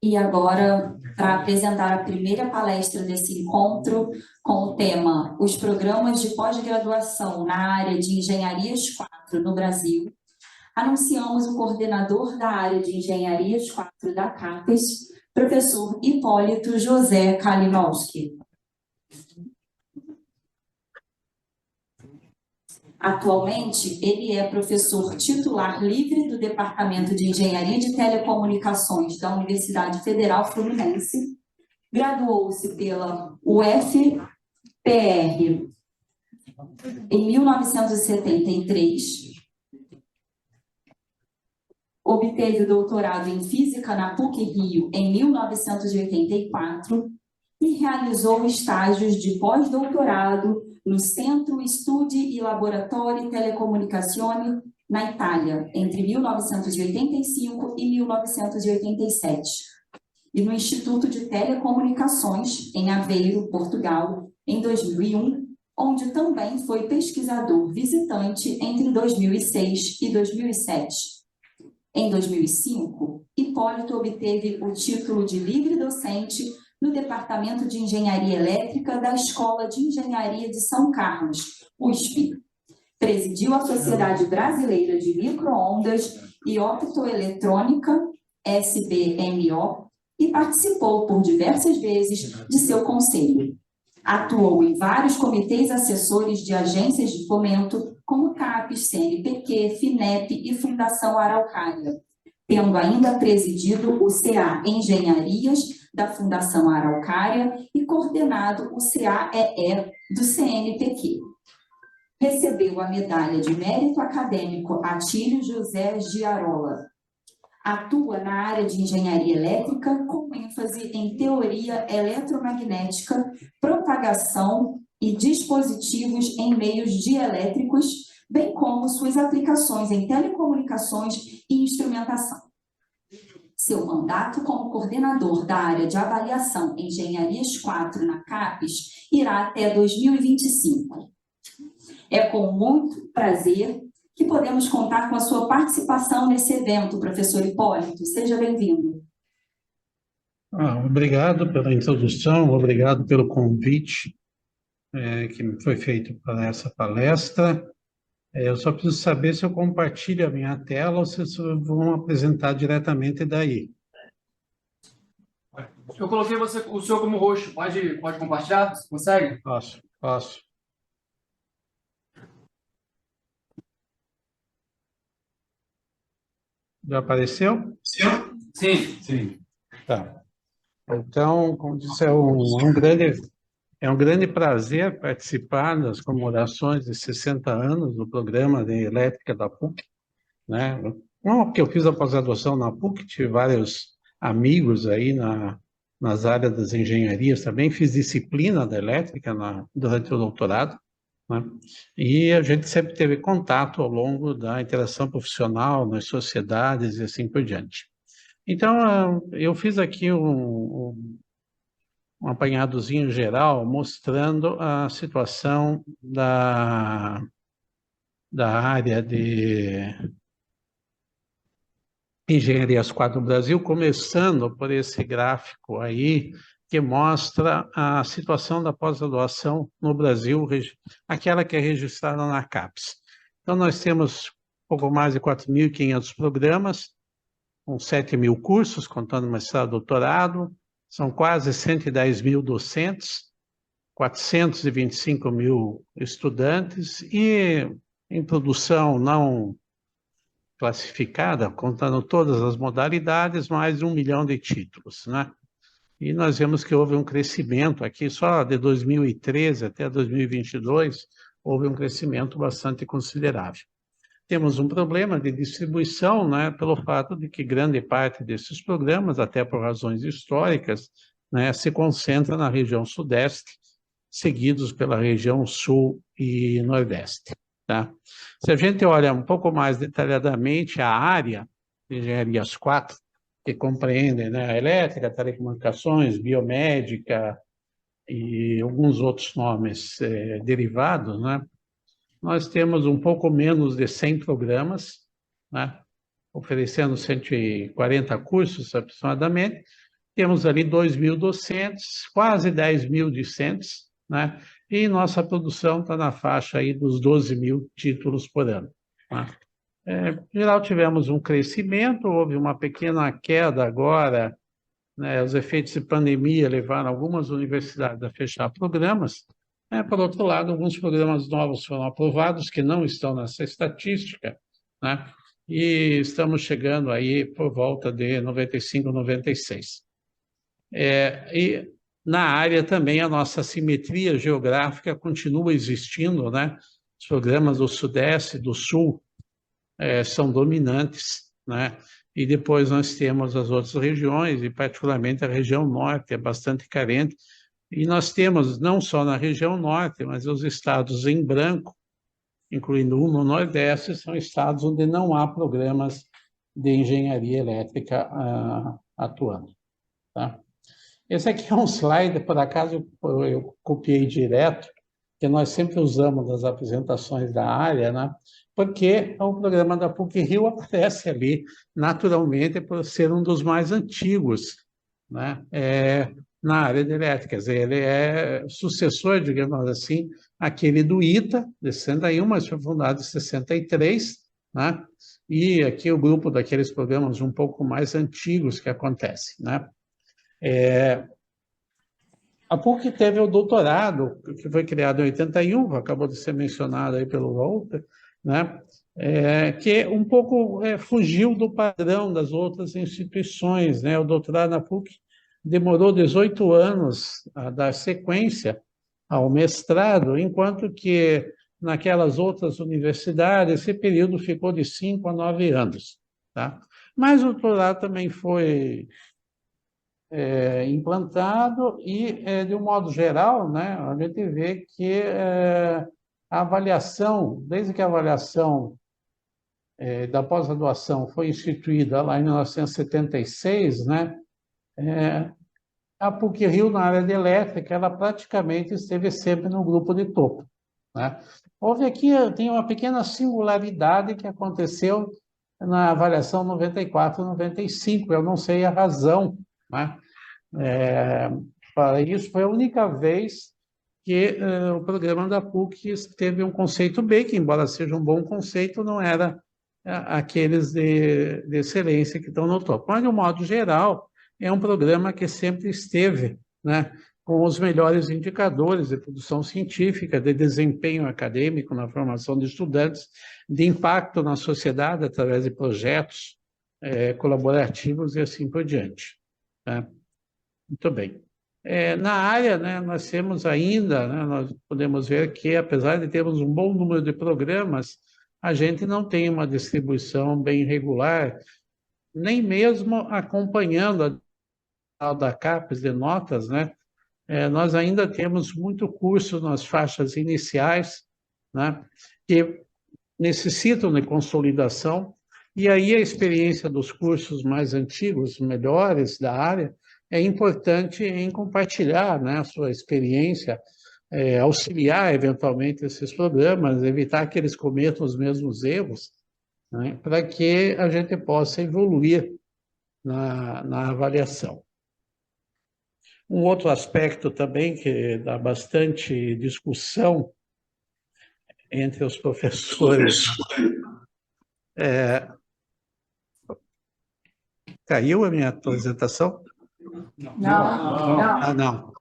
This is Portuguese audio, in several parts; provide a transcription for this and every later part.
E agora, para apresentar a primeira palestra desse encontro, com o tema Os Programas de Pós-Graduação na Área de Engenharias 4 no Brasil, anunciamos o coordenador da área de Engenharias 4 da CAPES, professor Hipólito José Kalinowski. Atualmente, ele é professor titular livre do Departamento de Engenharia de Telecomunicações da Universidade Federal Fluminense, graduou-se pela UFPR em 1973, obteve doutorado em Física na PUC-Rio em 1984 e realizou estágios de pós-doutorado no Centro Studi e Laboratori Telecomunicazioni, na Itália, entre 1985 e 1987, e no Instituto de Telecomunicações, em Aveiro, Portugal, em 2001, onde também foi pesquisador visitante entre 2006 e 2007. Em 2005, Hipólito obteve o título de livre docente no Departamento de Engenharia Elétrica da Escola de Engenharia de São Carlos, USP. Presidiu a Sociedade Brasileira de Microondas e Optoeletrônica, SBMO, e participou por diversas vezes de seu conselho. Atuou em vários comitês assessores de agências de fomento, como CAPES, CNPq, FINEP e Fundação Araucária, tendo ainda presidido o CA Engenharias da Fundação Araucária e coordenado o CAEE do CNPq. Recebeu a medalha de mérito acadêmico Atílio José Giarola. Atua na área de engenharia elétrica com ênfase em teoria eletromagnética, propagação e dispositivos em meios dielétricos, bem como suas aplicações em telecomunicações e instrumentação. Seu mandato como coordenador da área de avaliação Engenharias 4 na CAPES irá até 2025. É com muito prazer que podemos contar com a sua participação nesse evento, professor Hipólito. Seja bem-vindo. Obrigado pela introdução, obrigado pelo convite que me foi feito para essa palestra. Eu só preciso saber se eu compartilho a minha tela ou se vocês vão apresentar diretamente daí. Eu coloquei o senhor como roxo. Pode compartilhar? Você consegue? Posso. Já apareceu? Sim. Tá. Então, como disse, é um grande prazer participar das comemorações de 60 anos do programa de elétrica da PUC, né? Não, porque eu fiz a pós-graduação na PUC, tive vários amigos aí nas áreas das engenharias também, fiz disciplina da elétrica durante o doutorado, né? E a gente sempre teve contato ao longo da interação profissional nas sociedades e assim por diante. Então, eu fiz aqui um apanhadozinho geral mostrando a situação da área de Engenharias 4 do Brasil, começando por esse gráfico aí, que mostra a situação da pós-graduação no Brasil, aquela que é registrada na CAPES. Então, nós temos pouco mais de 4.500 programas, com 7.000 cursos, contando mestrado e doutorado, são quase 110 mil docentes, 425 mil estudantes e em produção não classificada, contando todas as modalidades, mais de 1 milhão de títulos, né? E nós vemos que houve um crescimento aqui, só de 2013 até 2022, houve um crescimento bastante considerável. Temos um problema de distribuição, né, pelo fato de que grande parte desses programas, até por razões históricas, né, se concentra na região sudeste, seguidos pela região sul e nordeste. Tá? Se a gente olha um pouco mais detalhadamente a área de Engenharias 4, que compreende, né, a elétrica, telecomunicações, biomédica e alguns outros nomes derivados, né, nós temos um pouco menos de 100 programas, né, oferecendo 140 cursos aproximadamente. Temos ali 2.000 docentes, quase 10.000 discentes, né? E nossa produção está na faixa aí dos 12.000 títulos por ano, né? Em geral, tivemos um crescimento, houve uma pequena queda agora, né? Os efeitos de pandemia levaram algumas universidades a fechar programas, né? Por outro lado, alguns programas novos foram aprovados que não estão nessa estatística, né? E estamos chegando aí por volta de 95, 96. E na área também a nossa assimetria geográfica continua existindo, né? Os programas do Sudeste e do Sul são dominantes, né? E depois nós temos as outras regiões, e particularmente a região Norte é bastante carente. E nós temos, não só na região Norte, mas os estados em branco, incluindo um no Nordeste, são estados onde não há programas de engenharia elétrica atuando, tá? Esse aqui é um slide, por acaso eu copiei direto, que nós sempre usamos nas apresentações da área, né? Porque o programa da PUC-Rio aparece ali naturalmente por ser um dos mais antigos, né? Na área de elétrica. Quer dizer, ele é sucessor, digamos assim, aquele do ITA, de 61, mas foi fundado em 63, né? E aqui o grupo daqueles programas um pouco mais antigos que acontecem, né? A PUC teve o doutorado, que foi criado em 81, acabou de ser mencionado aí pelo Walter, né? Que um pouco fugiu do padrão das outras instituições, né? O doutorado na PUC demorou 18 anos a dar sequência ao mestrado, enquanto que naquelas outras universidades esse período ficou de 5 a 9 anos, tá? Mas o doutorado também foi implantado e, de um modo geral, né, a gente vê que a avaliação, desde que a avaliação da pós-graduação foi instituída lá em 1976, né, a PUC-Rio, na área de elétrica, ela praticamente esteve sempre no grupo de topo, né? Houve aqui, tem uma pequena singularidade que aconteceu na avaliação 94 e 95, eu não sei a razão, né? Para isso, foi a única vez que o programa da PUC teve um conceito B, que, embora seja um bom conceito, não era aqueles de excelência que estão no topo. Mas, de um modo geral, é um programa que sempre esteve, né, com os melhores indicadores de produção científica, de desempenho acadêmico na formação de estudantes, de impacto na sociedade através de projetos colaborativos e assim por diante, né? Muito bem. Na área, né, nós temos ainda, né, nós podemos ver que, apesar de termos um bom número de programas, a gente não tem uma distribuição bem regular, nem mesmo acompanhando a da CAPES de notas, né? Nós ainda temos muito curso nas faixas iniciais, né, que necessitam de consolidação, e aí a experiência dos cursos mais antigos, melhores da área, é importante em compartilhar, né, a sua experiência, auxiliar eventualmente esses programas, evitar que eles cometam os mesmos erros, né, para que a gente possa evoluir na avaliação. Um outro aspecto também que dá bastante discussão entre os professores. Caiu a minha apresentação? Não. Não.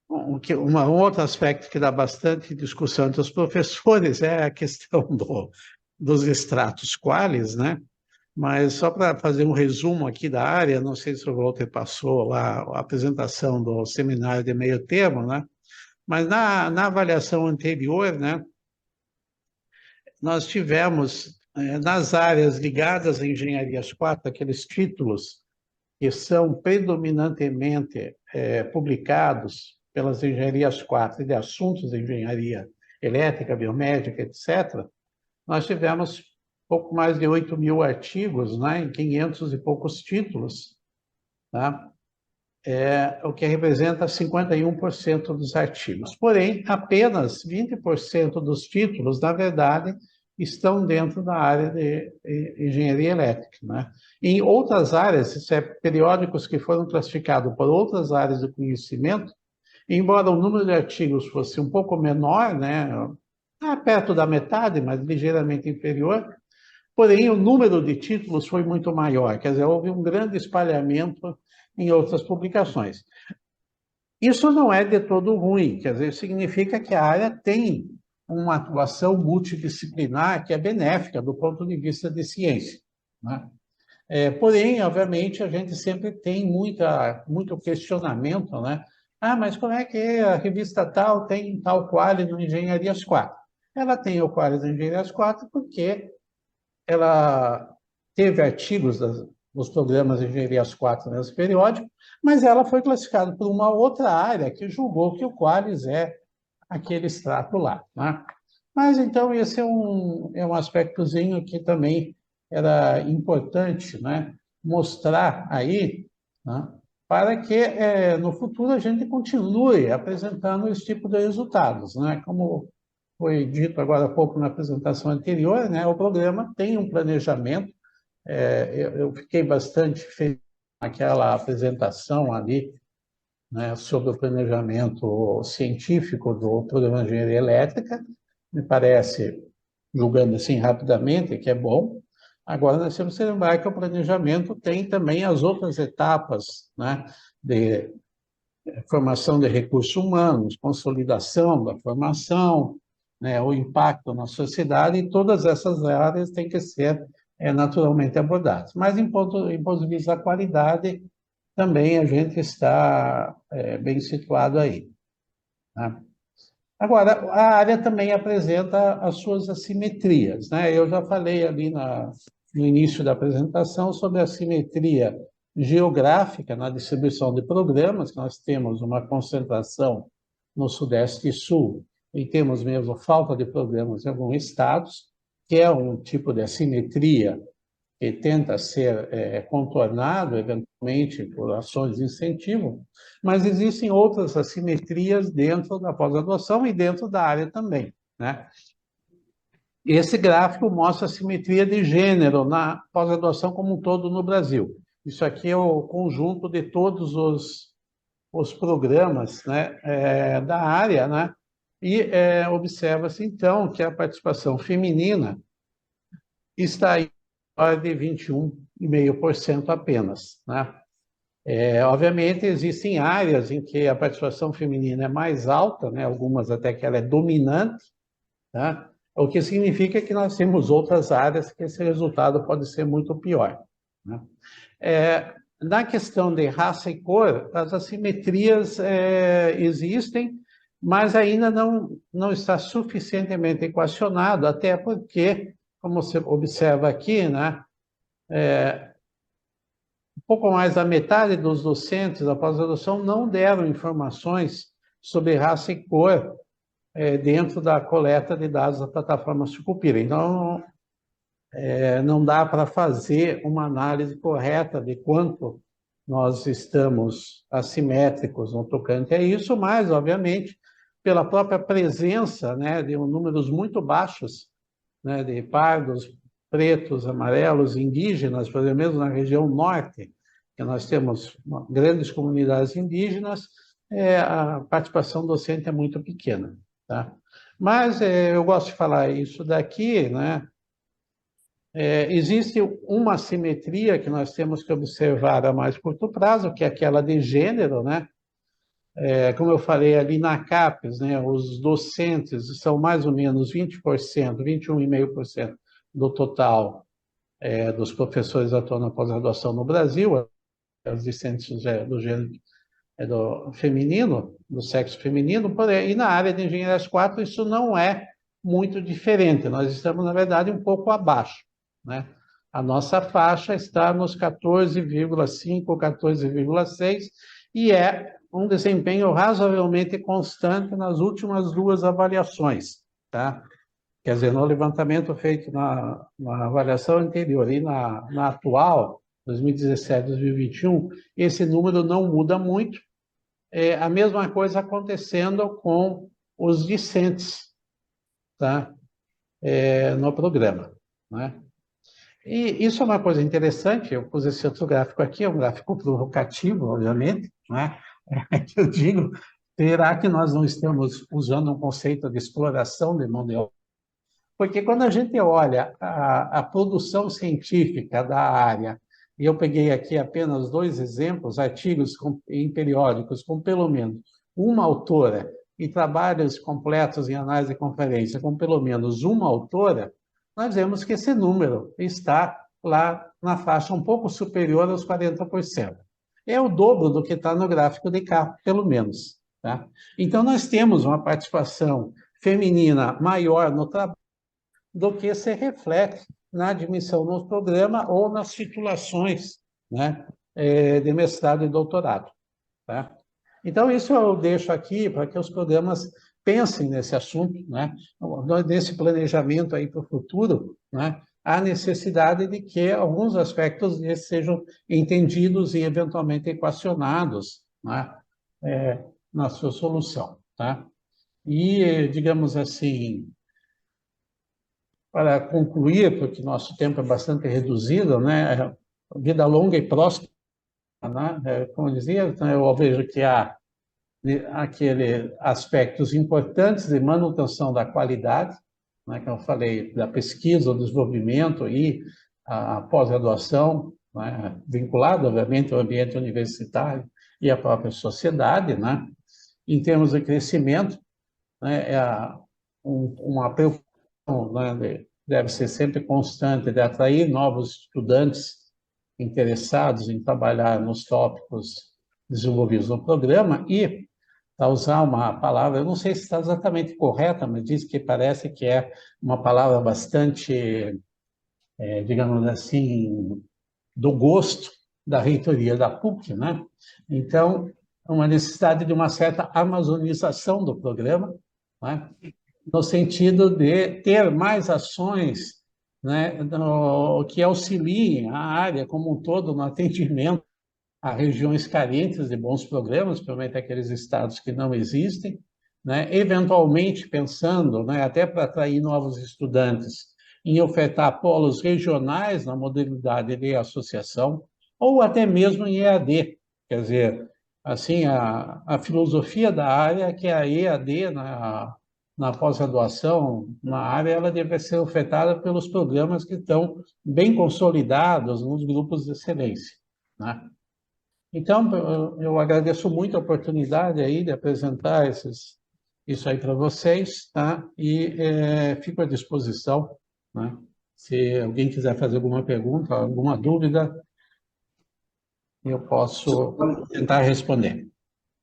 Um outro aspecto que dá bastante discussão entre os professores é a questão dos extratos qualis, né? Mas só para fazer um resumo aqui da área, não sei se o Walter passou lá a apresentação do seminário de meio termo, né? Mas na avaliação anterior, né, nós tivemos, nas áreas ligadas à engenharias 4, aqueles títulos que são predominantemente publicados pelas engenharias 4 de assuntos de engenharia elétrica, biomédica, etc., nós tivemos pouco mais de 8.000 artigos, né, em 500 e poucos títulos, tá? O que representa 51% dos artigos. Porém, apenas 20% dos títulos, na verdade, estão dentro da área de engenharia elétrica, né? Em outras áreas, isso é periódicos que foram classificados por outras áreas de conhecimento, embora o número de artigos fosse um pouco menor, né? Perto da metade, mas ligeiramente inferior, porém o número de títulos foi muito maior, quer dizer, houve um grande espalhamento em outras publicações. Isso não é de todo ruim, quer dizer, significa que a área tem uma atuação multidisciplinar que é benéfica do ponto de vista de ciência, né? Porém, obviamente, a gente sempre tem muito questionamento, né? Mas como é que a revista tal tem tal quadro no Engenharias 4? Ela tem o quadro do Engenharias 4 porque ela teve artigos dos programas de Engenharias 4 nesse periódico, mas ela foi classificada por uma outra área que julgou que o Qualis é aquele extrato lá, né? Mas, então, esse é um aspectozinho que também era importante, né? Mostrar aí, né? Para que, no futuro, a gente continue apresentando esse tipo de resultados, né? Como foi dito agora há pouco na apresentação anterior, né? O programa tem um planejamento. Eu fiquei bastante feliz naquela apresentação ali, né, sobre o planejamento científico do programa de engenharia elétrica. Me parece, julgando assim rapidamente, que é bom. Agora, nós temos que lembrar que o planejamento tem também as outras etapas, né, de formação de recursos humanos, consolidação da formação, né, o impacto na sociedade, e todas essas áreas têm que ser naturalmente abordadas. Mas, em ponto de vista da qualidade, também a gente está bem situado aí, né? Agora, a área também apresenta as suas assimetrias, né? Eu já falei ali no início da apresentação sobre a assimetria geográfica na distribuição de programas, que nós temos uma concentração no Sudeste e Sul, e temos mesmo falta de programas em alguns estados, que é um tipo de assimetria que tenta ser contornado, eventualmente, por ações de incentivo, mas existem outras assimetrias dentro da pós-graduação e dentro da área também, né? Esse gráfico mostra a simetria de gênero na pós-graduação como um todo no Brasil. Isso aqui é o conjunto de todos os programas, né, da área, né? E observa-se, então, que a participação feminina está em de 21,5% apenas, né? Obviamente, existem áreas em que a participação feminina é mais alta, né? Algumas até que ela é dominante, né? O que significa que nós temos outras áreas que esse resultado pode ser muito pior, né? Na questão de raça e cor, as assimetrias existem, mas ainda não está suficientemente equacionado, até porque, como você observa aqui, né, um pouco mais da metade dos docentes da pós-graduação não deram informações sobre raça e cor dentro da coleta de dados da plataforma Sucupira. Então, não dá para fazer uma análise correta de quanto nós estamos assimétricos no tocante a isso, mas, obviamente, pela própria presença, né, de números muito baixos, né, de pardos, pretos, amarelos, indígenas, por exemplo, mesmo na região norte, que nós temos grandes comunidades indígenas, a participação docente é muito pequena, tá? Mas eu gosto de falar isso daqui, né? Existe uma assimetria que nós temos que observar a mais curto prazo, que é aquela de gênero, né? Como eu falei ali na CAPES, né, os docentes são mais ou menos 20%, 21,5% do total dos professores atuando na pós-graduação no Brasil, os discentes do gênero do feminino, do sexo feminino, porém, e na área de engenharias 4 isso não é muito diferente, nós estamos, na verdade, um pouco abaixo, né? A nossa faixa está nos 14,5, 14,6, e é um desempenho razoavelmente constante nas últimas duas avaliações, tá? Quer dizer, no levantamento feito na avaliação anterior e na atual, 2017, 2021, esse número não muda muito. A mesma coisa acontecendo com os discentes, tá? no programa, né? E isso é uma coisa interessante. Eu pus esse outro gráfico aqui, é um gráfico provocativo, obviamente, né? Que eu digo, será que nós não estamos usando um conceito de exploração de mão de obra? Porque quando a gente olha a produção científica da área, e eu peguei aqui apenas 2 exemplos, artigos em periódicos com pelo menos uma autora e trabalhos completos em análise de conferência com pelo menos uma autora, nós vemos que esse número está lá na faixa um pouco superior aos 40%. É o dobro do que está no gráfico de cá, pelo menos, tá? Então, nós temos uma participação feminina maior no trabalho do que se reflete na admissão no programa ou nas titulações, né, de mestrado e doutorado, tá? Então, isso eu deixo aqui para que os programas pensem nesse assunto, né, nesse planejamento aí para o futuro, né, há necessidade de que alguns aspectos desses sejam entendidos e eventualmente equacionados, né, na sua solução, tá? E, digamos assim, para concluir, porque nosso tempo é bastante reduzido, né, vida longa e próspera, né, como eu dizia, então eu vejo que há aqueles aspectos importantes de manutenção da qualidade, né, que eu falei, da pesquisa, o desenvolvimento e a pós-graduação, né, vinculado, obviamente, ao ambiente universitário e à própria sociedade, né? Em termos de crescimento, né, uma preocupação, né, deve ser sempre constante de atrair novos estudantes interessados em trabalhar nos tópicos desenvolvidos no programa e, para usar uma palavra, eu não sei se está exatamente correta, mas diz que parece que é uma palavra bastante, digamos assim, do gosto da reitoria da PUC, né? Então, uma necessidade de uma certa amazonização do programa, né? No sentido de ter mais ações, né, que auxiliem a área como um todo no atendimento a regiões carentes de bons programas, principalmente aqueles estados que não existem, né, eventualmente pensando, né, até para atrair novos estudantes, em ofertar polos regionais na modalidade de associação, ou até mesmo em EAD, quer dizer, assim, a filosofia da área é que a EAD, na pós-graduação, na área, ela deve ser ofertada pelos programas que estão bem consolidados nos grupos de excelência, né? Então, eu agradeço muito a oportunidade aí de apresentar isso aí para vocês, tá? E fico à disposição, né? Se alguém quiser fazer alguma pergunta, alguma dúvida, eu posso tentar responder.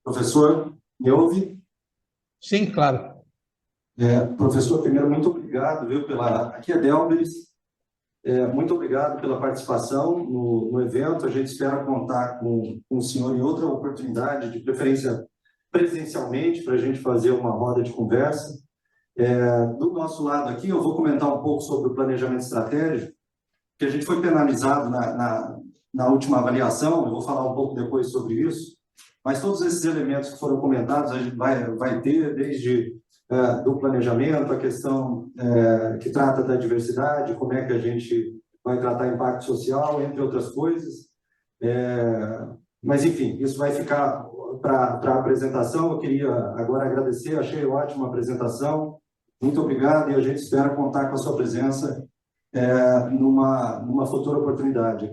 Professor, me ouve? Sim, claro. Professor, primeiro, muito obrigado, viu, aqui é Delbis, muito obrigado pela participação no evento. A gente espera contar com o senhor em outra oportunidade, de preferência presencialmente, para a gente fazer uma roda de conversa. Do nosso lado aqui, eu vou comentar um pouco sobre o planejamento estratégico, que a gente foi penalizado na última avaliação. Eu vou falar um pouco depois sobre isso, mas todos esses elementos que foram comentados, a gente vai ter, desde do planejamento, a questão que trata da diversidade, como é que a gente vai tratar impacto social, entre outras coisas. Mas, enfim, isso vai ficar para a apresentação. Eu queria agora agradecer, achei ótima a apresentação. Muito obrigado, e a gente espera contar com a sua presença numa futura oportunidade aqui.